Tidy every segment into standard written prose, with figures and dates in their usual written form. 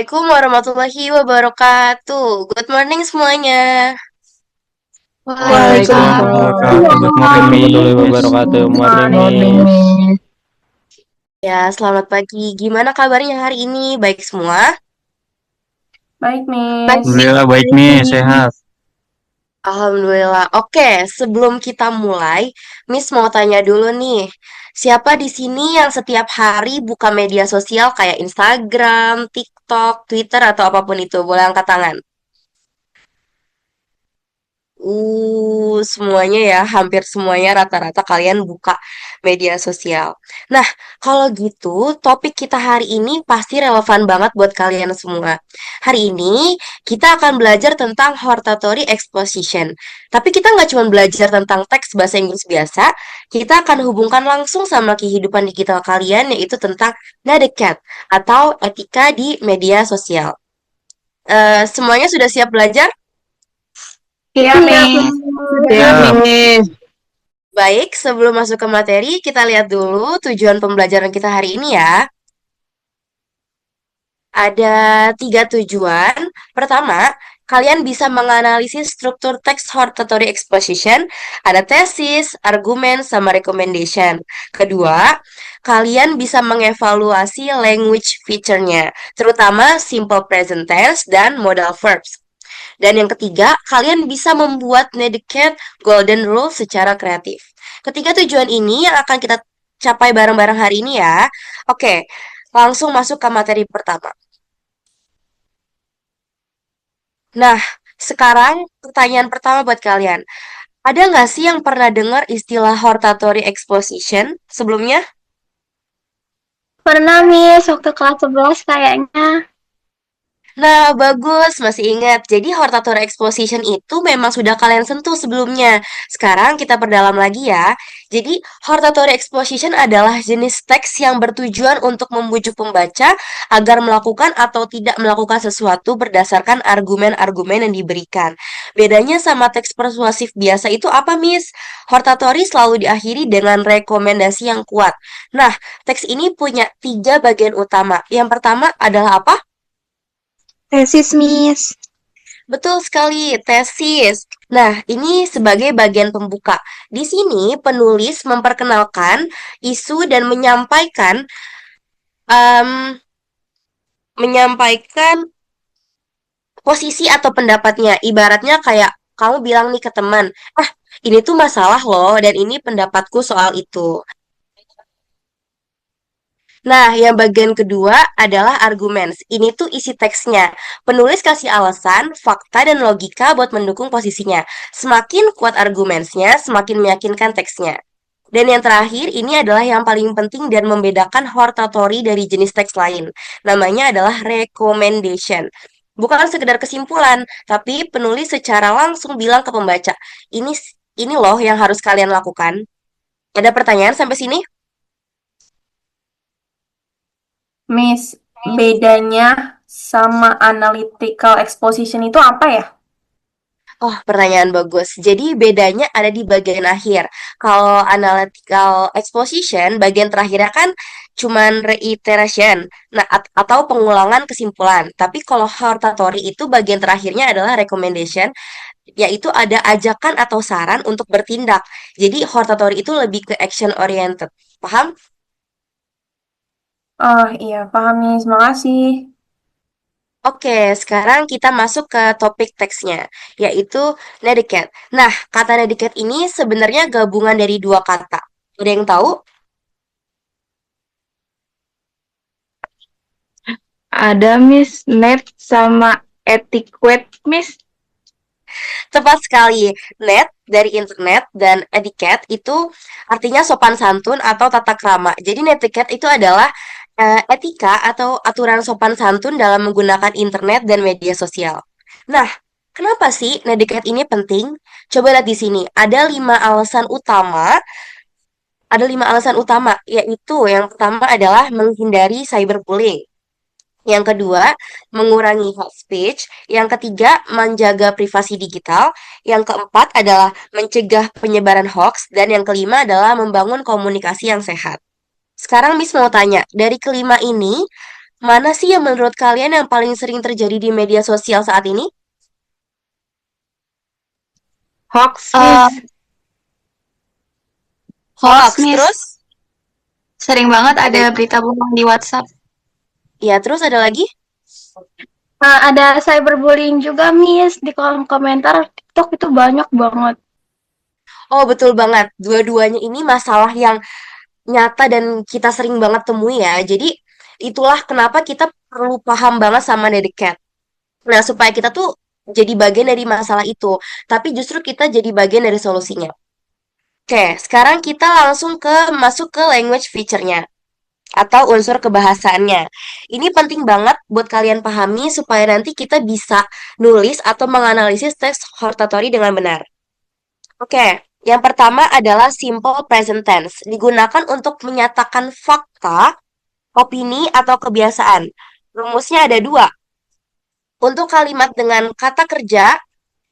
Assalamualaikum warahmatullahi wabarakatuh. Good morning semuanya. Waalaikumsalam Waalaikumsalam warahmatullahi Good morning, warahmatullahi Miss. wabarakatuh. wabarakatuh. Morning, Morning, Miss. Miss. Ya, selamat pagi. Gimana kabarnya hari ini? Baik semua? Baik, Miss. Alhamdulillah baik nih, sehat. Alhamdulillah. Oke, sebelum kita mulai, Miss mau tanya dulu nih. Siapa di sini yang setiap hari buka media sosial kayak Instagram, TikTok, Twitter, atau apapun itu? Boleh angkat tangan. Semuanya ya, hampir semuanya rata-rata kalian buka media sosial. Nah, kalau gitu, topik kita hari ini pasti relevan banget buat kalian semua. Hari ini kita akan belajar tentang hortatory exposition. Tapi kita nggak cuma belajar tentang teks bahasa Inggris biasa, kita akan hubungkan langsung sama kehidupan digital kalian, yaitu tentang netiquette atau etika di media sosial. Semuanya sudah siap belajar? Iya, Siap, Miss. siap, Ya, Miss. Baik, sebelum masuk ke materi, kita lihat dulu tujuan pembelajaran kita hari ini ya. Ada tiga tujuan. Pertama, kalian bisa menganalisis struktur teks hortatory exposition, ada tesis, argumen, sama recommendation. Kedua, kalian bisa mengevaluasi language feature-nya, terutama simple present tense dan modal verbs. Dan yang ketiga, kalian bisa membuat netiquette golden rule secara kreatif. Ketiga tujuan ini yang akan kita capai bareng-bareng hari ini ya. Oke, langsung masuk ke materi pertama. Nah, sekarang pertanyaan pertama buat kalian. Ada nggak sih yang pernah dengar istilah hortatory exposition sebelumnya? Pernah, Miss. Waktu kelas 11 kayaknya. Nah, bagus, masih ingat. Jadi, hortatory exposition itu memang sudah kalian sentuh sebelumnya. Sekarang kita perdalam lagi ya. Jadi, hortatory exposition adalah jenis teks yang bertujuan untuk membujuk pembaca agar melakukan atau tidak melakukan sesuatu berdasarkan argumen-argumen yang diberikan. Bedanya sama teks persuasif biasa itu apa, Miss? Hortatory selalu diakhiri dengan rekomendasi yang kuat. Nah, teks ini punya tiga bagian utama. Yang pertama adalah apa? Tesis, Miss. Betul sekali, tesis. Nah, ini sebagai bagian pembuka. Di sini penulis memperkenalkan isu dan em, menyampaikan posisi atau pendapatnya. Ibaratnya kayak kamu bilang nih ke teman, ah ini tuh masalah loh dan ini pendapatku soal itu. Nah, yang bagian kedua adalah argumen. Ini tuh isi teksnya. Penulis kasih alasan, fakta, dan logika buat mendukung posisinya. Semakin kuat argumennya, semakin meyakinkan teksnya. Dan yang terakhir, ini adalah yang paling penting dan membedakan hortatory dari jenis teks lain. Namanya adalah recommendation. Bukan sekedar kesimpulan, tapi penulis secara langsung bilang ke pembaca, ini ini loh yang harus kalian lakukan. Ada pertanyaan sampai sini? Miss, bedanya sama analytical exposition itu apa ya? Oh, pertanyaan bagus. Jadi bedanya ada di bagian akhir. Kalau analytical exposition, bagian terakhirnya kan cuman reiteration, nah atau pengulangan kesimpulan. Tapi kalau hortatory itu bagian terakhirnya adalah recommendation, yaitu ada ajakan atau saran untuk bertindak. Jadi hortatory itu lebih ke action oriented. Paham? Oh iya, paham, Miss. Makasih. Oke, sekarang kita masuk ke topik teksnya, yaitu netiquette. Nah, kata netiquette ini sebenarnya gabungan dari dua kata. Ada yang tahu? Ada Miss Net sama etiquette, Miss. Tepat sekali. Net dari internet dan etiquette itu artinya sopan santun atau tata krama. Jadi netiquette itu adalah etika atau aturan sopan santun dalam menggunakan internet dan media sosial. Nah, kenapa sih netiquette ini penting? Coba lihat di sini. Ada lima alasan utama, yaitu yang pertama adalah menghindari cyberbullying. Yang kedua, mengurangi hate speech. Yang ketiga, menjaga privasi digital. Yang keempat adalah mencegah penyebaran hoax. Dan yang kelima adalah membangun komunikasi yang sehat. Sekarang Miss mau tanya, dari kelima ini, Mana sih yang menurut kalian yang paling sering terjadi di media sosial saat ini? Hoax, Eh, Miss. Hoax, Hoax, Miss. terus Sering banget ada, ada berita bohong di WhatsApp. ya terus ada lagi? Ada cyberbullying juga, Miss. Di kolom komentar TikTok itu banyak banget. Oh, betul banget. Dua-duanya ini masalah yang nyata dan kita sering banget temui ya. Jadi, itulah kenapa kita perlu paham banget sama Dedicat. Nah, supaya kita tuh jadi bagian dari masalah itu, tapi justru kita jadi bagian dari solusinya. Oke, sekarang kita langsung masuk ke language feature-nya atau unsur kebahasaannya. Ini penting banget buat kalian pahami supaya nanti kita bisa nulis atau menganalisis teks hortatory dengan benar. Oke, yang pertama adalah simple present tense. Digunakan untuk menyatakan fakta, opini, atau kebiasaan. Rumusnya ada dua. Untuk kalimat dengan kata kerja,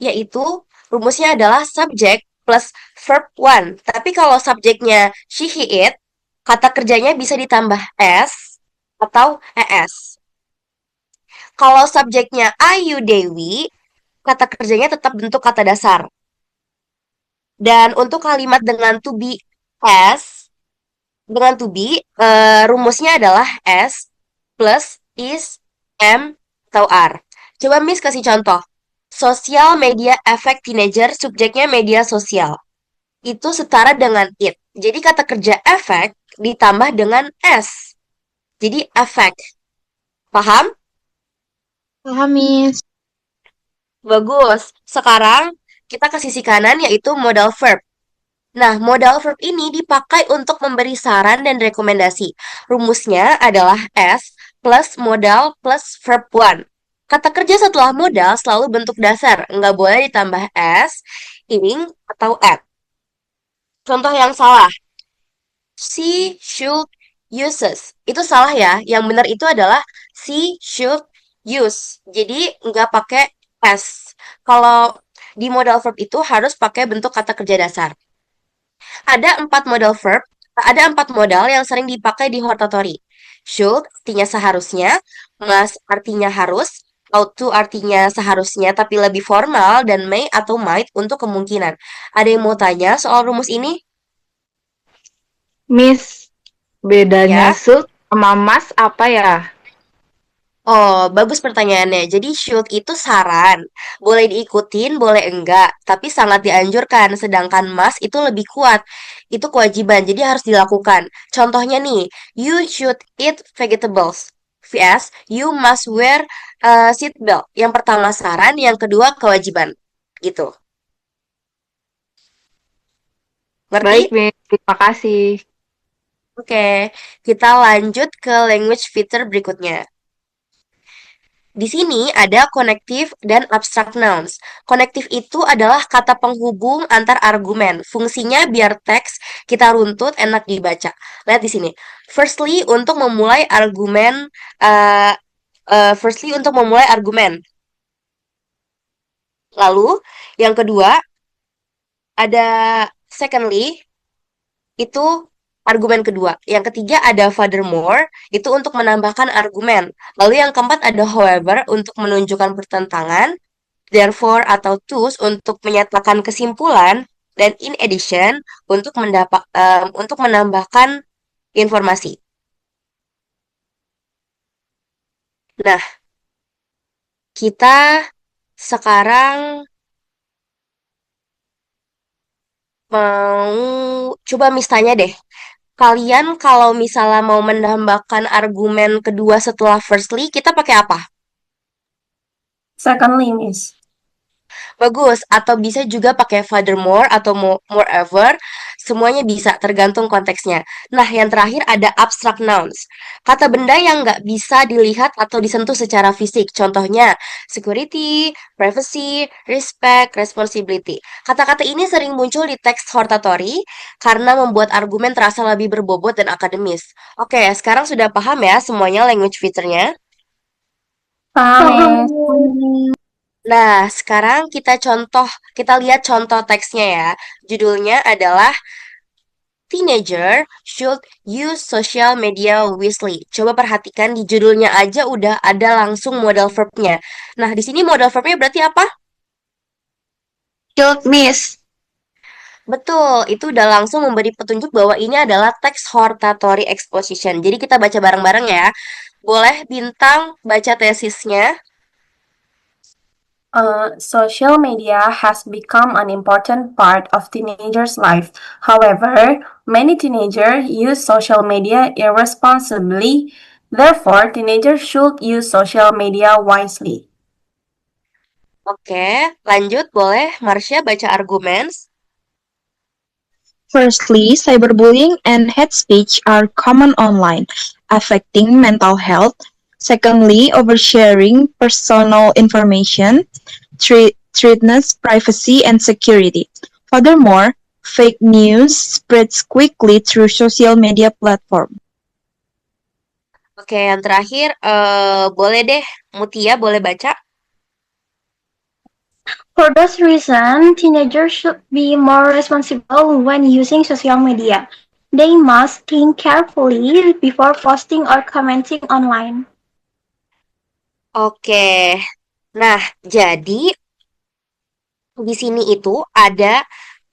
yaitu rumusnya adalah subject plus verb one. Tapi kalau subjeknya she, he, it, kata kerjanya bisa ditambah s atau es. Kalau subjeknya Ayu Dewi, kata kerjanya tetap bentuk kata dasar. Dan untuk kalimat dengan to be as, dengan to be, rumusnya adalah S plus is, am, atau are. Coba Miss kasih contoh. Sosial media efek teenager, subjeknya media sosial. Itu setara dengan it. Jadi kata kerja efek ditambah dengan S. Jadi efek. Paham? Paham, Miss. Bagus. Sekarang kita ke sisi kanan yaitu modal verb. Nah, modal verb ini dipakai untuk memberi saran dan rekomendasi. Rumusnya adalah S plus modal plus verb one. Kata kerja setelah modal selalu bentuk dasar, nggak boleh ditambah S, ing, atau at. Contoh yang salah, she should uses. Itu salah ya, yang benar itu adalah she should use. Jadi nggak pakai S. Kalau di modal verb itu harus pakai bentuk kata kerja dasar. Ada empat modal yang sering dipakai di hortatory. Should artinya seharusnya, must artinya harus, ought to artinya seharusnya tapi lebih formal, dan may atau might untuk kemungkinan. Ada yang mau tanya soal rumus ini? Miss, bedanya Ya? should sama must apa ya? Oh, bagus pertanyaannya. Jadi should itu saran. Boleh diikutin, boleh enggak. Tapi sangat dianjurkan. Sedangkan must itu lebih kuat. Itu kewajiban, jadi harus dilakukan. Contohnya nih, you should eat vegetables. vs, you must wear a seat belt. Yang pertama saran, yang kedua kewajiban. Gitu. Ngerti? Baik, Miss. Terima kasih. Oke, kita lanjut ke language feature berikutnya. Di sini ada connective dan abstract nouns. Connective itu adalah kata penghubung antar argumen. Fungsinya biar teks kita runtut enak dibaca. Lihat di sini. Firstly untuk memulai argumen. uh, Firstly untuk memulai argumen. Lalu yang kedua ada secondly itu argumen kedua. Yang ketiga ada furthermore, itu untuk menambahkan argumen. Lalu yang keempat ada however untuk menunjukkan pertentangan. Therefore atau thus untuk menyatakan kesimpulan, dan in addition untuk menambahkan informasi. Nah, kita sekarang mau coba misalnya deh. Kalian kalau misalnya mau menambahkan argumen kedua setelah firstly, kita pakai apa? Secondly, Miss. Bagus, atau bisa juga pakai furthermore atau moreover, semuanya bisa, tergantung konteksnya. Nah, yang terakhir ada abstract nouns. Kata benda yang nggak bisa dilihat atau disentuh secara fisik. Contohnya, security, privacy, respect, responsibility. Kata-kata ini sering muncul di teks hortatory karena membuat argumen terasa lebih berbobot dan akademis. Oke, sekarang sudah paham ya semuanya language feature-nya? Paham, Miss. Nah, sekarang kita lihat contoh teksnya ya. Judulnya adalah Teenager should use social media wisely. Coba perhatikan di judulnya aja udah ada langsung modal verbnya. Nah, di sini modal verbnya berarti apa? Should, Miss. Betul, itu udah langsung memberi petunjuk bahwa ini adalah teks hortatory exposition. Jadi kita baca bareng-bareng ya. Boleh bintang baca tesisnya. Social media has become an important part of teenagers' life. However, many teenagers use social media irresponsibly. Therefore, teenagers should use social media wisely. Oke, lanjut boleh Marsha baca arguments. Firstly, cyberbullying and hate speech are common online, affecting mental health. Secondly, oversharing personal information threatens privacy and security. Furthermore, fake news spreads quickly through social media platforms. Oke, yang terakhir boleh deh Mutia boleh baca. For those reasons, teenagers should be more responsible when using social media. They must think carefully before posting or commenting online. Oke. Nah, jadi di sini itu ada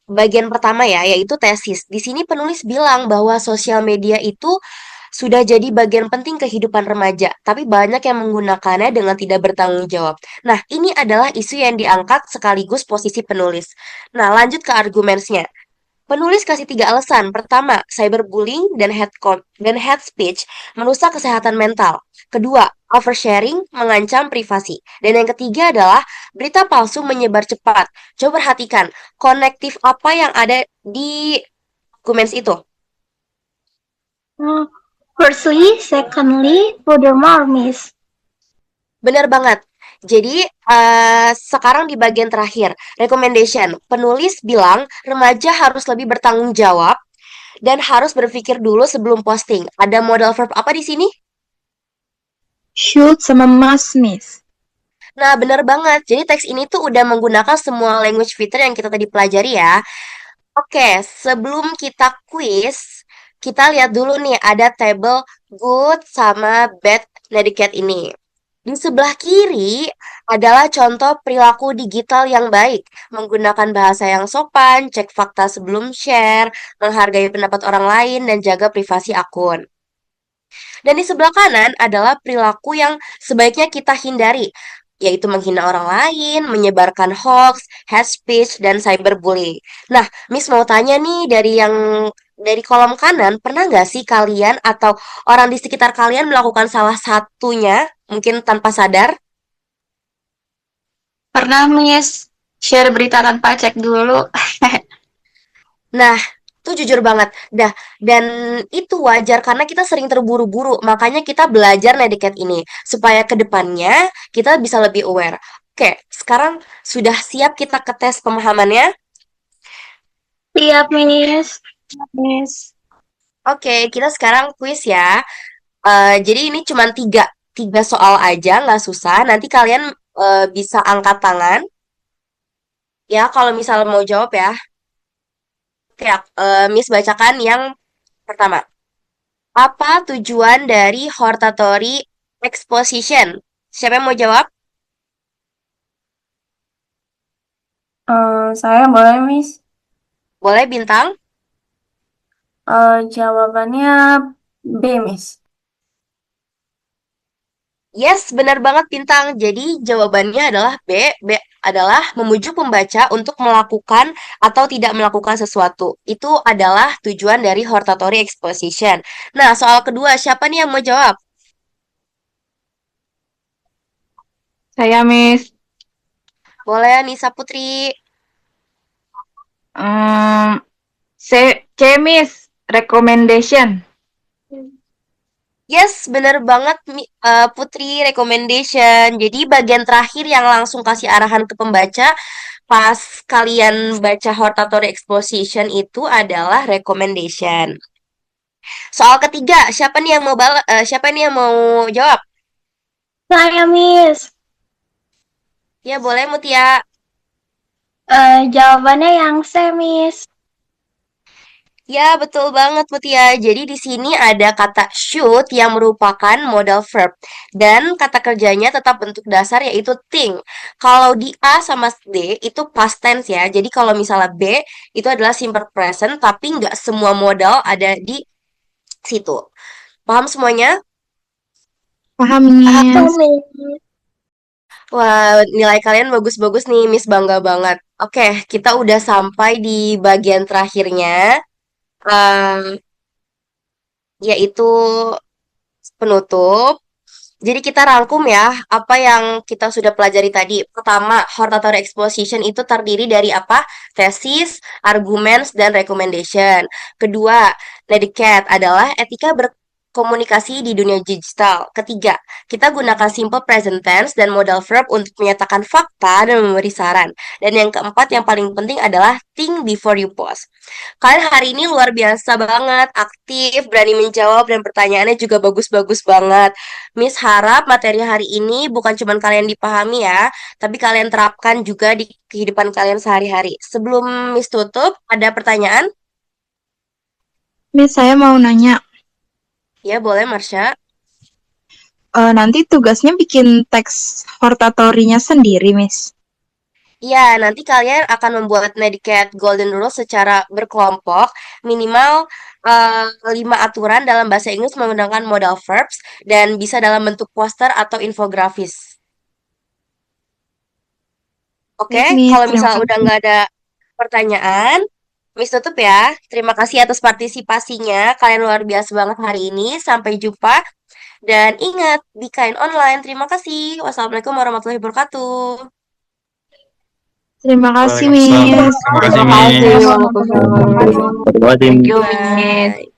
bagian pertama ya, yaitu tesis. Di sini penulis bilang bahwa sosial media itu sudah jadi bagian penting kehidupan remaja, tapi banyak yang menggunakannya dengan tidak bertanggung jawab. Nah, ini adalah isu yang diangkat sekaligus posisi penulis. Nah, lanjut ke argumensnya. Penulis kasih 3 alasan. Pertama, cyberbullying dan hate speech merusak kesehatan mental. Kedua, oversharing mengancam privasi. Dan yang ketiga adalah berita palsu menyebar cepat. Coba perhatikan, konektif apa yang ada di dokumen itu. Firstly, secondly, furthermore, Miss. Benar banget. Jadi, sekarang di bagian terakhir, recommendation. Penulis bilang remaja harus lebih bertanggung jawab dan harus berpikir dulu sebelum posting. Ada modal verb apa di sini? Should sama must, Miss. Nah, benar banget. Jadi teks ini tuh udah menggunakan semua language feature yang kita tadi pelajari ya. Oke, sebelum kita quiz, kita lihat dulu nih ada table good sama bad netiquette ini. Di sebelah kiri adalah contoh perilaku digital yang baik, menggunakan bahasa yang sopan, cek fakta sebelum share, menghargai pendapat orang lain, dan jaga privasi akun. Dan di sebelah kanan adalah perilaku yang sebaiknya kita hindari, yaitu menghina orang lain, menyebarkan hoax, hate speech, dan cyberbullying. Nah, Miss mau tanya nih dari kolom kanan, pernah nggak sih kalian atau orang di sekitar kalian melakukan salah satunya, mungkin tanpa sadar? Pernah, Miss, share berita tanpa cek dulu. Nah, itu jujur banget. Dan itu wajar karena kita sering terburu-buru. Makanya kita belajar netiquette ini supaya ke depannya kita bisa lebih aware. Oke, sekarang sudah siap kita ke tes pemahamannya? Siap, Miss. Miss. Oke, kita sekarang quiz ya. Jadi ini cuma tiga soal aja, nggak susah. Nanti kalian bisa angkat tangan ya kalau misalnya mau jawab ya. Oke, Miss bacakan yang pertama. Apa tujuan dari hortatory exposition? Siapa yang mau jawab? Saya boleh, Miss? Boleh bintang? Jawabannya B, Miss. Yes, benar banget bintang. Jadi jawabannya adalah B. B adalah memujuk pembaca untuk melakukan atau tidak melakukan sesuatu. Itu adalah tujuan dari hortatory exposition. Nah, soal kedua, siapa nih yang mau jawab? Saya, Miss. Boleh, Nisa Putri. C, Miss. Recommendation. Yes, bener banget Putri recommendation. Jadi bagian terakhir yang langsung kasih arahan ke pembaca pas kalian baca hortatory exposition itu adalah recommendation. Soal ketiga, siapa nih yang mau jawab? Saya, Miss. Ya, boleh Mutia. Jawabannya yang C, Miss. Ya, betul banget Mutia. Jadi di sini ada kata should yang merupakan modal verb dan kata kerjanya tetap bentuk dasar yaitu think. Kalau di A sama D itu past tense ya. Jadi kalau misalnya B itu adalah simple present tapi nggak semua modal ada di situ. Paham semuanya? Paham, Paham, Miss. Miss. Wah, nilai kalian bagus-bagus nih, Miss bangga banget. Oke, kita udah sampai di bagian terakhirnya, em, yaitu penutup. Jadi kita rangkum ya, apa yang kita sudah pelajari tadi. Pertama, hortatory exposition itu terdiri dari apa? Tesis, arguments, dan recommendation. Kedua, netiquette adalah etika berkomunikasi di dunia digital. Ketiga, kita gunakan simple present tense dan modal verb untuk menyatakan fakta dan memberi saran. Dan yang keempat, yang paling penting adalah think before you post. Kalian hari ini luar biasa banget, aktif, berani menjawab, dan pertanyaannya juga bagus-bagus banget. Miss harap materi hari ini bukan cuma kalian dipahami ya, tapi kalian terapkan juga di kehidupan kalian sehari-hari. Sebelum Miss tutup, ada pertanyaan? Miss, saya mau nanya, Ya, boleh, Marsha. nanti tugasnya bikin teks hortatorinya sendiri, Miss. Ya, nanti kalian akan membuat Netiquette Golden Rule secara berkelompok, minimal 5 aturan dalam bahasa Inggris menggunakan modal verbs, dan bisa dalam bentuk poster atau infografis. Oke, Baik, Miss. kalau Terima misalnya udah kasih. nggak ada pertanyaan, Miss tutup ya. Terima kasih atas partisipasinya. Kalian luar biasa banget hari ini. Sampai jumpa. Dan ingat, be kind online. Terima kasih. Wassalamualaikum warahmatullahi wabarakatuh. Terima kasih, Waalaikumsalam. Miss. Terima kasih, Terima kasih. Miss. Waalaikumsalam. Terima kasih, Thank Miss. you, Miss. Bye.